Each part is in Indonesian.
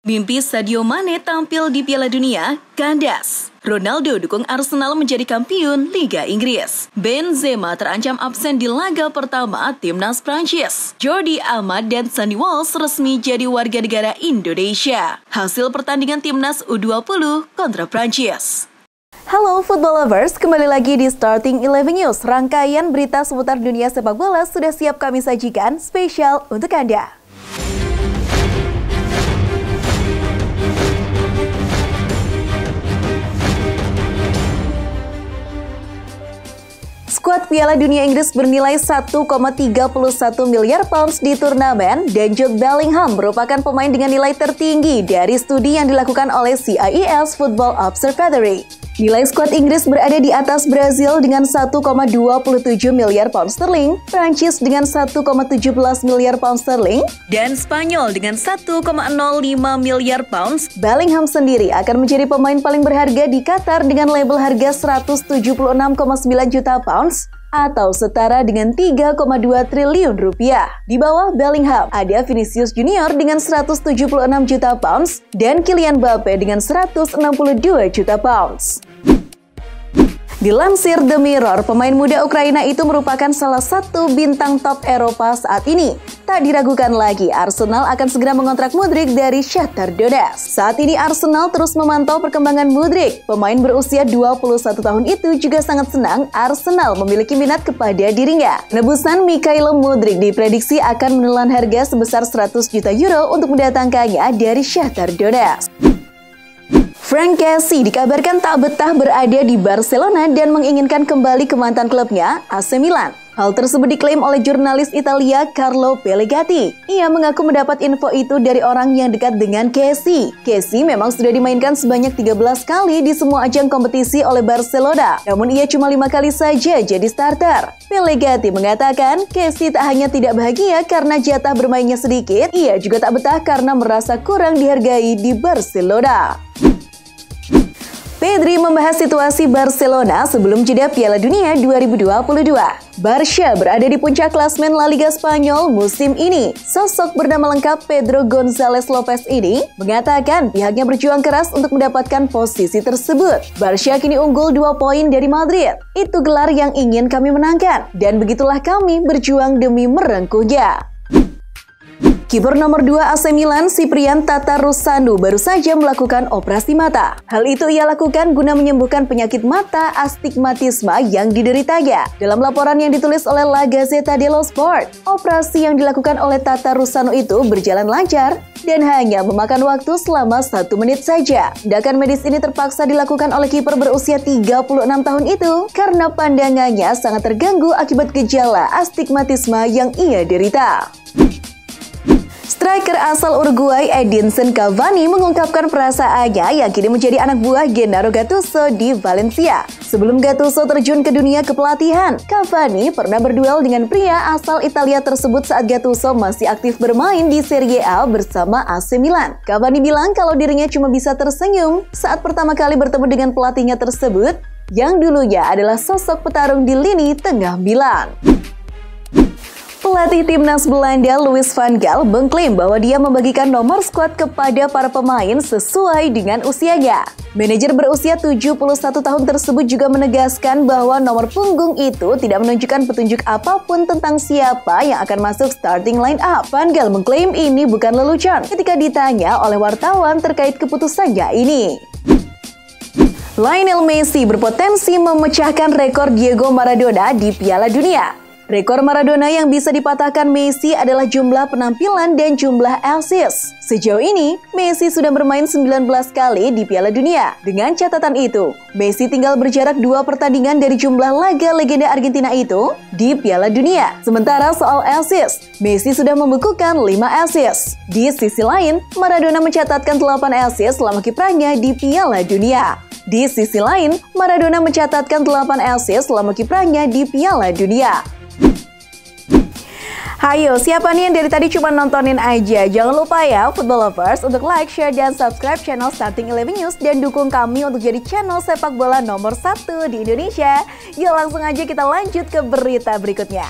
Mimpi Sadio Mane tampil di Piala Dunia kandas. Ronaldo dukung Arsenal menjadi kampiun Liga Inggris. Benzema terancam absen di laga pertama Timnas Prancis. Jordi Amat dan Sandy Walsh resmi jadi warga negara Indonesia. Hasil pertandingan Timnas U20 kontra Prancis. Halo football lovers, kembali lagi di Starting 11 News. Rangkaian berita seputar dunia sepak bola sudah siap kami sajikan spesial untuk Anda. Skuad Piala Dunia Inggris bernilai 1,31 miliar pounds di turnamen dan Jude Bellingham merupakan pemain dengan nilai tertinggi dari studi yang dilakukan oleh CIES Football Observatory. Nilai skuad Inggris berada di atas Brazil dengan 1,27 miliar pound sterling, Prancis dengan 1,17 miliar pound sterling, dan Spanyol dengan 1,05 miliar pounds. Bellingham sendiri akan menjadi pemain paling berharga di Qatar dengan label harga 176,9 juta pounds atau setara dengan 3,2 triliun rupiah. Di bawah Bellingham ada Vinicius Junior dengan 176 juta pounds dan Kylian Mbappe dengan 162 juta pounds. Dilansir The Mirror, pemain muda Ukraina itu merupakan salah satu bintang top Eropa saat ini. Tak diragukan lagi, Arsenal akan segera mengontrak Mudryk dari Shakhtar Donetsk. Saat ini Arsenal terus memantau perkembangan Mudryk. Pemain berusia 21 tahun itu juga sangat senang Arsenal memiliki minat kepada dirinya. Penebusan Mikhailo Mudryk diprediksi akan menelan harga sebesar 100 juta euro untuk mendatangkannya dari Shakhtar Donetsk. Franck Kessié dikabarkan tak betah berada di Barcelona dan menginginkan kembali ke mantan klubnya, AC Milan. Hal tersebut diklaim oleh jurnalis Italia Carlo Pellegatti. Ia mengaku mendapat info itu dari orang yang dekat dengan Kessié. Kessié memang sudah dimainkan sebanyak 13 kali di semua ajang kompetisi oleh Barcelona, namun ia cuma 5 kali saja jadi starter. Pellegatti mengatakan Kessié tak hanya tidak bahagia karena jatah bermainnya sedikit, ia juga tak betah karena merasa kurang dihargai di Barcelona. Pedri membahas situasi Barcelona sebelum jeda Piala Dunia 2022. Barca berada di puncak klasmen La Liga Spanyol musim ini. Sosok bernama lengkap Pedro González Lopez ini mengatakan pihaknya berjuang keras untuk mendapatkan posisi tersebut. Barca kini unggul 2 poin dari Madrid. Itu gelar yang ingin kami menangkan, dan begitulah kami berjuang demi merengkuhnya. Kiper nomor 2 AC Milan, Cyprian Tatarusanu baru saja melakukan operasi mata. Hal itu ia lakukan guna menyembuhkan penyakit mata astigmatisme yang dideritanya. Dalam laporan yang ditulis oleh La Gazzetta dello Sport, operasi yang dilakukan oleh Tatarusanu itu berjalan lancar dan hanya memakan waktu selama 1 menit saja. Tindakan medis ini terpaksa dilakukan oleh kiper berusia 36 tahun itu karena pandangannya sangat terganggu akibat gejala astigmatisme yang ia derita. Striker asal Uruguay Edinson Cavani mengungkapkan perasaannya yang kini menjadi anak buah Gennaro Gattuso di Valencia. Sebelum Gattuso terjun ke dunia kepelatihan, Cavani pernah berduel dengan pria asal Italia tersebut saat Gattuso masih aktif bermain di Serie A bersama AC Milan. Cavani bilang kalau dirinya cuma bisa tersenyum saat pertama kali bertemu dengan pelatihnya tersebut, yang dulunya adalah sosok petarung di lini tengah Milan. Pelatih timnas Belanda Louis van Gaal mengklaim bahwa dia membagikan nomor skuad kepada para pemain sesuai dengan usianya. Manajer berusia 71 tahun tersebut juga menegaskan bahwa nomor punggung itu tidak menunjukkan petunjuk apapun tentang siapa yang akan masuk starting line up. Van Gaal mengklaim ini bukan lelucon ketika ditanya oleh wartawan terkait keputusannya ini. Lionel Messi berpotensi memecahkan rekor Diego Maradona di Piala Dunia. Rekor Maradona yang bisa dipatahkan Messi adalah jumlah penampilan dan jumlah assist. Sejauh ini, Messi sudah bermain 19 kali di Piala Dunia. Dengan catatan itu, Messi tinggal berjarak 2 pertandingan dari jumlah laga legenda Argentina itu di Piala Dunia. Sementara soal assist, Messi sudah membukukan 5 assist. Di sisi lain, Maradona mencatatkan 8 assist selama kiprahnya di Piala Dunia. Di sisi lain, Maradona mencatatkan 8 assist selama kiprahnya di Piala Dunia. Hayo, siapa nih yang dari tadi cuma nontonin aja? Jangan lupa ya, football lovers, untuk like, share, dan subscribe channel Starting 11 News dan dukung kami untuk jadi channel sepak bola nomor 1 di Indonesia. Yuk langsung aja kita lanjut ke berita berikutnya.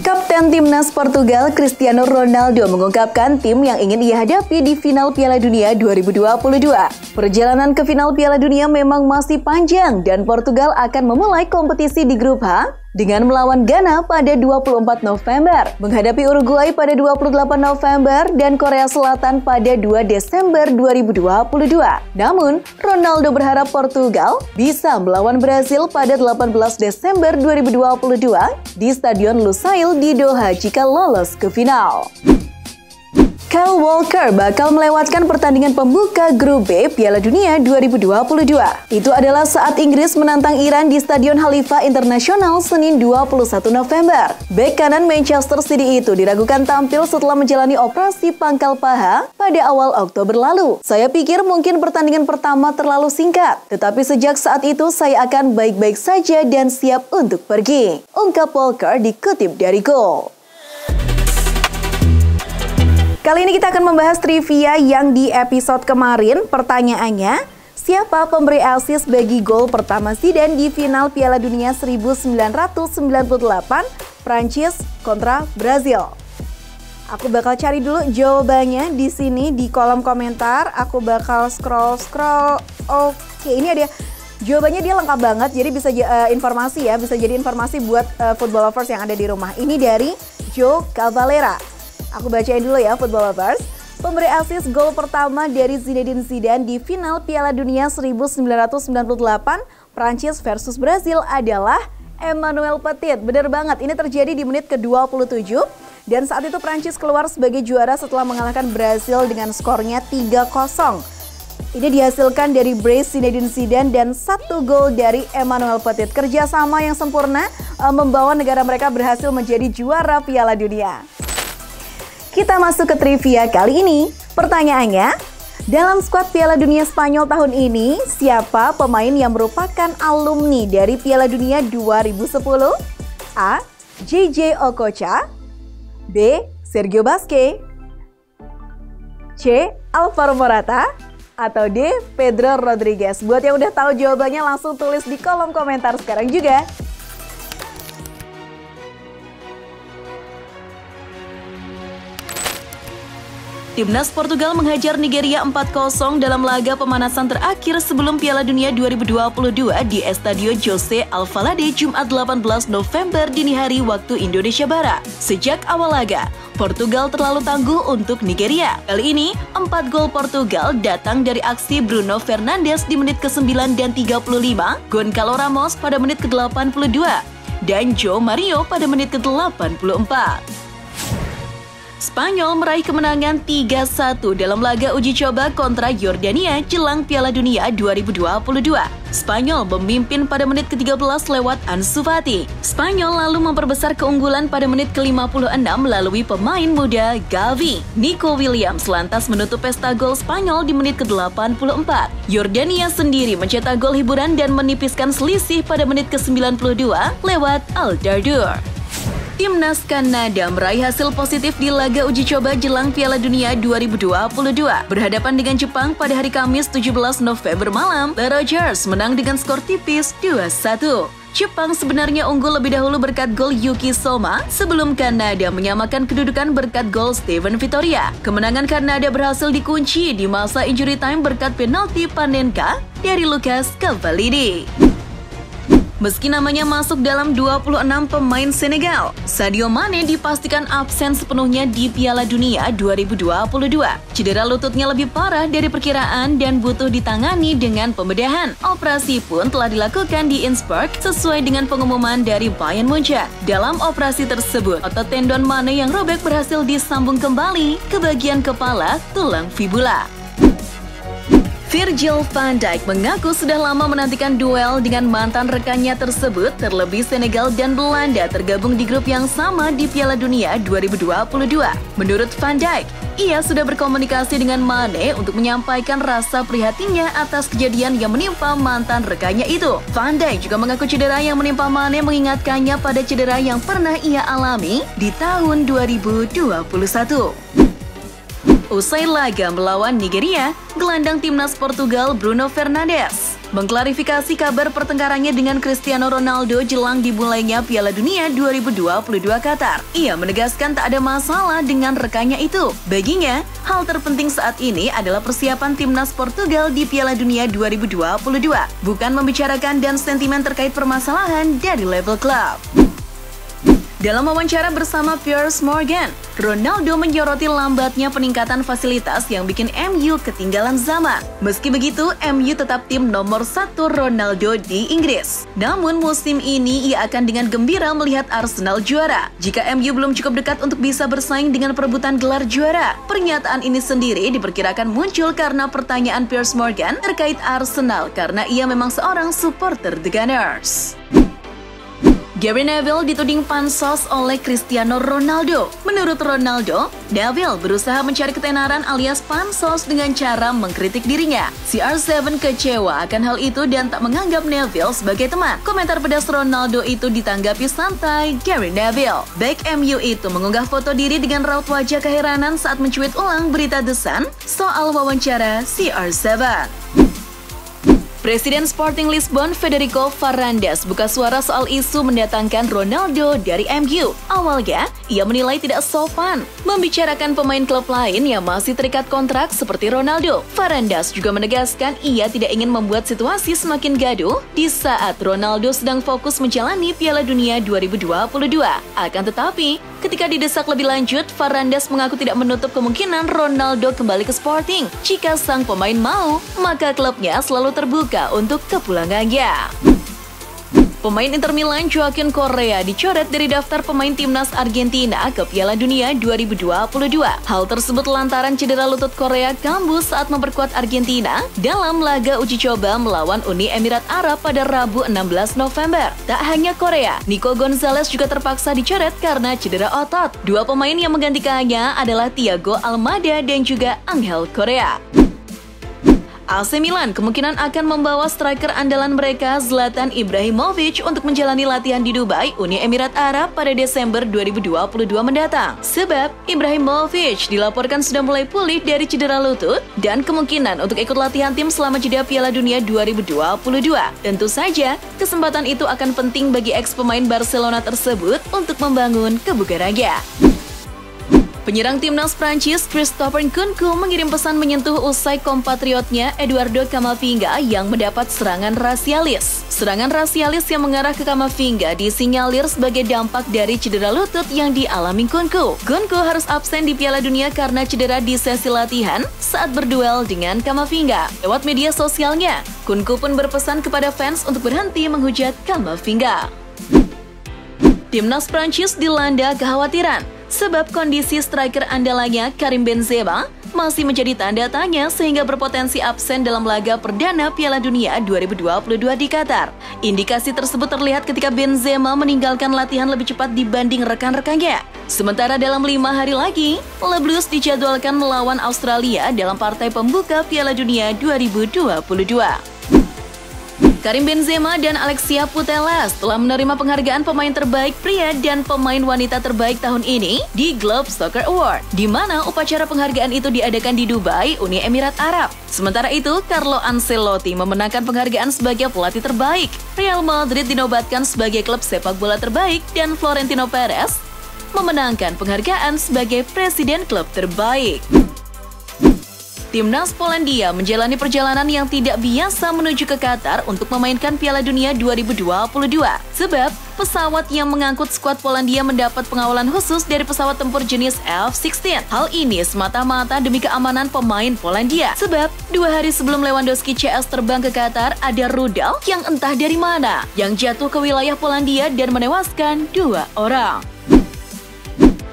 Kapten Timnas Portugal Cristiano Ronaldo mengungkapkan tim yang ingin ia hadapi di final Piala Dunia 2022. Perjalanan ke final Piala Dunia memang masih panjang dan Portugal akan memulai kompetisi di grup H dengan melawan Ghana pada 24 November, menghadapi Uruguay pada 28 November dan Korea Selatan pada 2 Desember 2022. Namun, Ronaldo berharap Portugal bisa melawan Brasil pada 18 Desember 2022 di Stadion Lusail di Doha jika lolos ke final. Kyle Walker bakal melewatkan pertandingan pembuka Grup B Piala Dunia 2022. Itu adalah saat Inggris menantang Iran di Stadion Khalifa Internasional Senin 21 November. Bek kanan Manchester City itu diragukan tampil setelah menjalani operasi pangkal paha pada awal Oktober lalu. Saya pikir mungkin pertandingan pertama terlalu singkat, tetapi sejak saat itu saya akan baik-baik saja dan siap untuk pergi, ungkap Walker dikutip dari Goal. Kali ini kita akan membahas trivia yang di episode kemarin. Pertanyaannya, siapa pemberi assist bagi gol pertama Zidane di final Piala Dunia 1998 Prancis kontra Brazil? Aku bakal cari dulu jawabannya di sini di kolom komentar. Aku bakal scroll. Oke, ini ada jawabannya, dia lengkap banget. Jadi bisa informasi ya, bisa jadi informasi buat football lovers yang ada di rumah. Ini dari Joe Cavalera. Aku bacain dulu ya, football lovers. Pemberi assist gol pertama dari Zinedine Zidane di final Piala Dunia 1998 Prancis versus Brazil adalah Emmanuel Petit. Bener banget, ini terjadi di menit ke-27 dan saat itu Prancis keluar sebagai juara setelah mengalahkan Brazil dengan skornya 3-0. Ini dihasilkan dari brace Zinedine Zidane dan 1 gol dari Emmanuel Petit. Kerjasama yang sempurna membawa negara mereka berhasil menjadi juara Piala Dunia. Kita masuk ke trivia kali ini. Pertanyaannya, dalam skuad Piala Dunia Spanyol tahun ini, siapa pemain yang merupakan alumni dari Piala Dunia 2010? A. JJ Okocha, B. Sergio Busquets, C. Alvaro Morata, atau D. Pedro Rodriguez? Buat yang udah tahu jawabannya langsung tulis di kolom komentar sekarang juga. Timnas Portugal menghajar Nigeria 4-0 dalam laga pemanasan terakhir sebelum Piala Dunia 2022 di Estadio José Alvalade Jumat 18 November dini hari waktu Indonesia Barat. Sejak awal laga, Portugal terlalu tangguh untuk Nigeria. Kali ini, 4 gol Portugal datang dari aksi Bruno Fernandes di menit ke-9 dan 35, Goncalo Ramos pada menit ke-82, dan Joe Mario pada menit ke-84. Spanyol meraih kemenangan 3-1 dalam laga uji coba kontra Yordania jelang Piala Dunia 2022. Spanyol memimpin pada menit ke-13 lewat Ansu Fati. Spanyol lalu memperbesar keunggulan pada menit ke-56 melalui pemain muda Gavi. Nico Williams lantas menutup pesta gol Spanyol di menit ke-84. Yordania sendiri mencetak gol hiburan dan menipiskan selisih pada menit ke-92 lewat Al-Dardur. Timnas Kanada meraih hasil positif di laga uji coba jelang Piala Dunia 2022. Berhadapan dengan Jepang pada hari Kamis 17 November malam, The Rogers menang dengan skor tipis 2-1. Jepang sebenarnya unggul lebih dahulu berkat gol Yuki Soma sebelum Kanada menyamakan kedudukan berkat gol Steven Vittoria. Kemenangan Kanada berhasil dikunci di masa injury time berkat penalti Panenka dari Lucas Cavallini. Meski namanya masuk dalam 26 pemain Senegal, Sadio Mane dipastikan absen sepenuhnya di Piala Dunia 2022. Cedera lututnya lebih parah dari perkiraan dan butuh ditangani dengan pembedahan. Operasi pun telah dilakukan di Innsbruck sesuai dengan pengumuman dari Bayern Munchen. Dalam operasi tersebut, otot tendon Mane yang robek berhasil disambung kembali ke bagian kepala tulang fibula. Virgil van Dijk mengaku sudah lama menantikan duel dengan mantan rekannya tersebut, terlebih Senegal dan Belanda tergabung di grup yang sama di Piala Dunia 2022. Menurut Van Dijk, ia sudah berkomunikasi dengan Mane untuk menyampaikan rasa prihatinnya atas kejadian yang menimpa mantan rekannya itu. Van Dijk juga mengaku cedera yang menimpa Mane mengingatkannya pada cedera yang pernah ia alami di tahun 2021. Usai laga melawan Nigeria, gelandang timnas Portugal Bruno Fernandes mengklarifikasi kabar pertengkarannya dengan Cristiano Ronaldo jelang dimulainya Piala Dunia 2022 Qatar. Ia menegaskan tak ada masalah dengan rekannya itu. Baginya, hal terpenting saat ini adalah persiapan timnas Portugal di Piala Dunia 2022, bukan membicarakan dan sentimen terkait permasalahan dari level klub. Dalam wawancara bersama Piers Morgan, Ronaldo menyoroti lambatnya peningkatan fasilitas yang bikin MU ketinggalan zaman. Meski begitu, MU tetap tim nomor 1 Ronaldo di Inggris. Namun musim ini ia akan dengan gembira melihat Arsenal juara. Jika MU belum cukup dekat untuk bisa bersaing dengan perebutan gelar juara. Pernyataan ini sendiri diperkirakan muncul karena pertanyaan Piers Morgan terkait Arsenal karena ia memang seorang supporter The Gunners. Gary Neville dituding pansos oleh Cristiano Ronaldo. Menurut Ronaldo, Neville berusaha mencari ketenaran alias pansos dengan cara mengkritik dirinya. CR7 kecewa akan hal itu dan tak menganggap Neville sebagai teman. Komentar pedas Ronaldo itu ditanggapi santai Gary Neville. Back MU itu mengunggah foto diri dengan raut wajah keheranan saat mencuit ulang berita The Sun soal wawancara CR7. Presiden Sporting Lisbon Federico Varandas buka suara soal isu mendatangkan Ronaldo dari MU. Awalnya, ia menilai tidak sopan membicarakan pemain klub lain yang masih terikat kontrak seperti Ronaldo. Varandas juga menegaskan ia tidak ingin membuat situasi semakin gaduh di saat Ronaldo sedang fokus menjalani Piala Dunia 2022. Akan tetapi, ketika didesak lebih lanjut, Varandas mengaku tidak menutup kemungkinan Ronaldo kembali ke Sporting. Jika sang pemain mau, maka klubnya selalu terbuka untuk kepulangannya. Pemain Inter Milan Joaquin Correa dicoret dari daftar pemain timnas Argentina ke Piala Dunia 2022. Hal tersebut lantaran cedera lutut Correa kambuh saat memperkuat Argentina dalam laga uji coba melawan Uni Emirat Arab pada Rabu 16 November. Tak hanya Correa, Nico Gonzalez juga terpaksa dicoret karena cedera otot. Dua pemain yang menggantikannya adalah Thiago Almada dan juga Angel Correa. AC Milan kemungkinan akan membawa striker andalan mereka Zlatan Ibrahimovic untuk menjalani latihan di Dubai, Uni Emirat Arab pada Desember 2022 mendatang. Sebab Ibrahimovic dilaporkan sudah mulai pulih dari cedera lutut dan kemungkinan untuk ikut latihan tim selama jeda Piala Dunia 2022. Tentu saja, kesempatan itu akan penting bagi ex-pemain Barcelona tersebut untuk membangun kebugarannya. Penyerang timnas Prancis Christopher Nkunku mengirim pesan menyentuh usai kompatriotnya Eduardo Camavinga yang mendapat serangan rasialis. Serangan rasialis yang mengarah ke Camavinga disinyalir sebagai dampak dari cedera lutut yang dialami Nkunku. Nkunku harus absen di Piala Dunia karena cedera di sesi latihan saat berduel dengan Camavinga. Lewat media sosialnya, Nkunku pun berpesan kepada fans untuk berhenti menghujat Camavinga. Timnas Prancis dilanda kekhawatiran sebab kondisi striker andalannya Karim Benzema masih menjadi tanda tanya sehingga berpotensi absen dalam laga perdana Piala Dunia 2022 di Qatar. Indikasi tersebut terlihat ketika Benzema meninggalkan latihan lebih cepat dibanding rekan-rekannya. Sementara dalam 5 hari lagi, Le Blues dijadwalkan melawan Australia dalam partai pembuka Piala Dunia 2022. Karim Benzema dan Alexia Putellas telah menerima penghargaan pemain terbaik pria dan pemain wanita terbaik tahun ini di Globe Soccer Award, di mana upacara penghargaan itu diadakan di Dubai, Uni Emirat Arab. Sementara itu, Carlo Ancelotti memenangkan penghargaan sebagai pelatih terbaik. Real Madrid dinobatkan sebagai klub sepak bola terbaik dan Florentino Perez memenangkan penghargaan sebagai presiden klub terbaik. Timnas Polandia menjalani perjalanan yang tidak biasa menuju ke Qatar untuk memainkan Piala Dunia 2022. Sebab, pesawat yang mengangkut skuad Polandia mendapat pengawalan khusus dari pesawat tempur jenis F-16. Hal ini semata-mata demi keamanan pemain Polandia. Sebab, 2 hari sebelum Lewandowski CS terbang ke Qatar, ada rudal yang entah dari mana yang jatuh ke wilayah Polandia dan menewaskan 2 orang.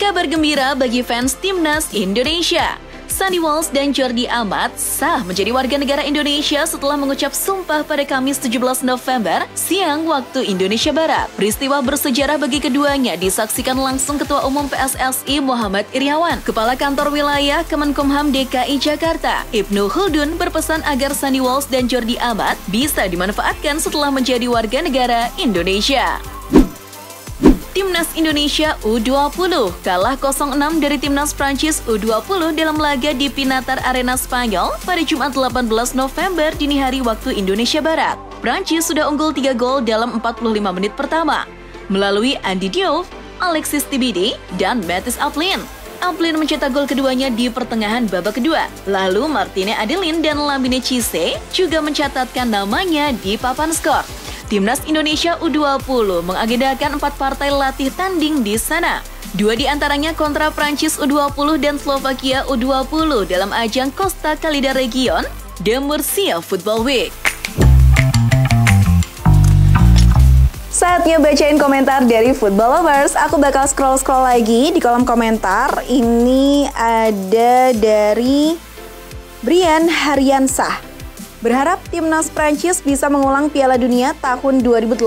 Kabar gembira bagi fans Timnas Indonesia. Sandy Walsh dan Jordi Amat sah menjadi warga negara Indonesia setelah mengucap sumpah pada Kamis 17 November siang waktu Indonesia Barat. Peristiwa bersejarah bagi keduanya disaksikan langsung Ketua Umum PSSI Muhammad Iryawan. Kepala Kantor Wilayah Kemenkumham DKI Jakarta, Ibnu Khaldun berpesan agar Sandy Walsh dan Jordi Amat bisa dimanfaatkan setelah menjadi warga negara Indonesia. Timnas Indonesia U20 kalah 0-6 dari Timnas Prancis U20 dalam laga di Pinatar Arena Spanyol pada Jumat 18 November dini hari waktu Indonesia Barat. Prancis sudah unggul 3 gol dalam 45 menit pertama melalui Andy Diouf, Alexis Tibidi, dan Mathis Aflin. Aflin mencetak gol keduanya di pertengahan babak kedua. Lalu Martine Adeline dan Lamine Cisse juga mencatatkan namanya di papan skor. Timnas Indonesia U20 mengagendakan 4 partai latih tanding di sana. 2 di antaranya kontra Prancis U20 dan Slovakia U20 dalam ajang Costa Calida Region The Murcia Football Week. Saatnya bacain komentar dari Football Lovers. Aku bakal scroll-scroll lagi di kolom komentar. Ini ada dari Brian Haryansah. Berharap Timnas Prancis bisa mengulang Piala Dunia tahun 2018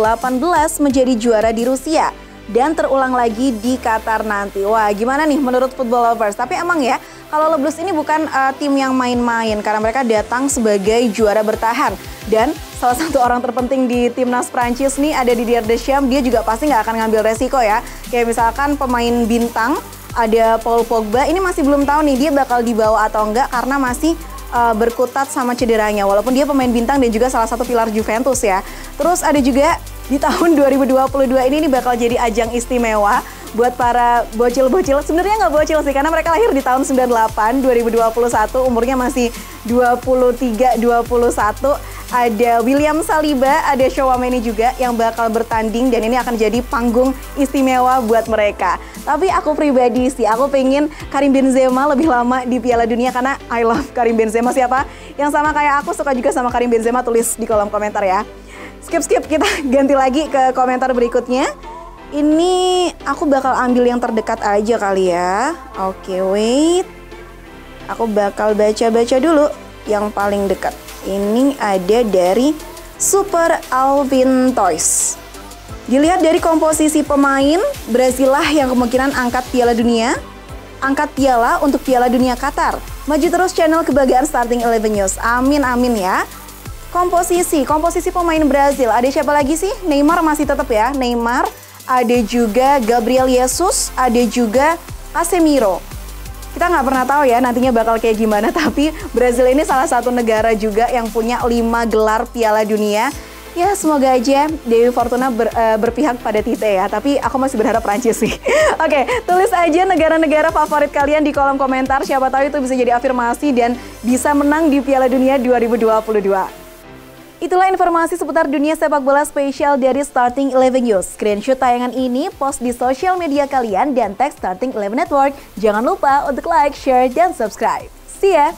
menjadi juara di Rusia dan terulang lagi di Qatar nanti. Wah, gimana nih menurut Football Lovers? Tapi emang ya, kalau Le Blues ini bukan tim yang main-main karena mereka datang sebagai juara bertahan. Dan salah satu orang terpenting di Timnas Prancis nih ada Didier Deschamps, dia juga pasti nggak akan ngambil resiko ya. Kayak misalkan pemain bintang, ada Paul Pogba, ini masih belum tahu nih dia bakal dibawa atau enggak karena masih berkutat sama cederanya, walaupun dia pemain bintang dan juga salah satu pilar Juventus ya. Terus ada juga di tahun 2022 ini bakal jadi ajang istimewa buat para bocil-bocil. Sebenarnya nggak bocil sih, karena mereka lahir di tahun 98, 2021, umurnya masih 23, 21. Ada William Saliba, ada Tchouaméni juga yang bakal bertanding dan ini akan jadi panggung istimewa buat mereka. Tapi aku pribadi sih, aku pengen Karim Benzema lebih lama di Piala Dunia karena I love Karim Benzema. Siapa yang sama kayak aku suka juga sama Karim Benzema, tulis di kolom komentar ya. Skip, kita ganti lagi ke komentar berikutnya. Ini aku bakal ambil yang terdekat aja kali ya. Oke, wait. Aku bakal baca-baca dulu yang paling dekat. Ini ada dari Super Alvin Toys. Dilihat dari komposisi pemain, Brazil lah yang kemungkinan angkat Piala Dunia. Angkat piala untuk Piala Dunia Qatar. Maju terus channel kebanggaan Starting 11 News. Amin ya. Komposisi pemain Brazil. Ada siapa lagi sih? Neymar masih tetap ya. Neymar, ada juga Gabriel Jesus, ada juga Casemiro. Kita nggak pernah tahu ya nantinya bakal kayak gimana, tapi Brazil ini salah satu negara juga yang punya 5 gelar Piala Dunia. Ya semoga aja Dewi Fortuna berpihak pada Tite ya, tapi aku masih berharap Prancis sih. Oke, tulis aja negara-negara favorit kalian di kolom komentar, siapa tahu itu bisa jadi afirmasi dan bisa menang di Piala Dunia 2022. Itulah informasi seputar dunia sepak bola spesial dari Starting 11 News. Screenshot tayangan ini, post di sosial media kalian, dan tag Starting 11 Network. Jangan lupa untuk like, share, dan subscribe. See ya!